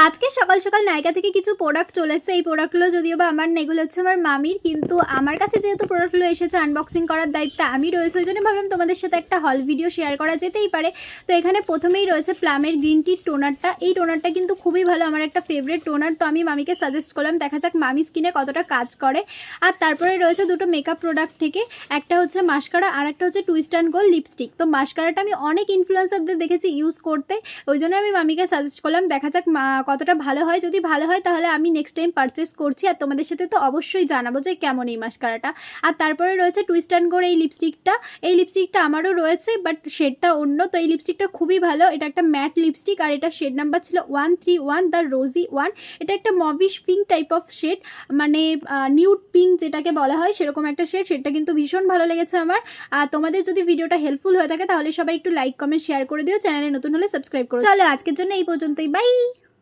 আজকে সকাল সকাল নাইকা থেকে কিছু প্রোডাক্ট চলে এসেছে। এই প্রোডাক্টগুলো যদিও বা আমার না, এগুলো হচ্ছে আমার মামির, কিন্তু আমার কাছে যেহেতু প্রোডাক্টগুলো এসেছে আনবক্সিং করার দায়িত্বে আমি রয়েছে, ওই জন্য ভাবলাম তোমাদের সাথে একটা হল ভিডিও শেয়ার করা যেতেই পারে। তো এখানে প্রথমেই রয়েছে প্লামের গ্রিন টি টোনারটা। এই টোনারটা কিন্তু খুবই ভালো, আমার একটা ফেভারিট টোনার। তো আমি মামিকে সাজেস্ট করলাম, দেখা যাক মামি স্কিনে কতটা কাজ করে। আর তারপরে রয়েছে দুটো মেকআপ প্রোডাক্ট থেকে, একটা হচ্ছে মাস্কারা আর একটা হচ্ছে টুইস্ট অ্যান্ড গোল লিপস্টিক। তো মাস্কারাটা আমি অনেক ইনফ্লুয়েন্সারদের দেখেছি ইউজ করতে, ওই জন্য আমি মামিকে সাজেস্ট করলাম, দেখা যাক কতটা ভালো হয়। যদি ভালো হয় তাহলে আমি নেক্সট টাইম পারচেস করছি, আর তোমাদের সাথে তো অবশ্যই জানাবো যে কেমন এই মাস্কারাটা। আর তারপরে রয়েছে টুইস্ট অ্যান্ড গোর এই লিপস্টিকটা। এই লিপস্টিকটা আমারও রয়েছে, বাট শেডটা অন্য। তো এই লিপস্টিকটা খুবই ভালো, এটা একটা ম্যাট লিপস্টিক, আর এটা শেড নাম্বার ছিল 131 দ্য রোজি 1। এটা একটা mauvish pink type of shade, মানে নিউড পিঙ্ক যেটাকে বলা হয় সেরকম একটা শেড। শেডটা কিন্তু ভীষণ ভালো লেগেছে আমার। আর তোমাদের যদি ভিডিওটা হেল্পফুল হয়ে থাকে তাহলে সবাই একটু লাইক কমেন্ট শেয়ার করে দিও, চ্যানেলে নতুন হলে সাবস্ক্রাইব করো। চলো আজকের জন্য এই পর্যন্তই, বাই।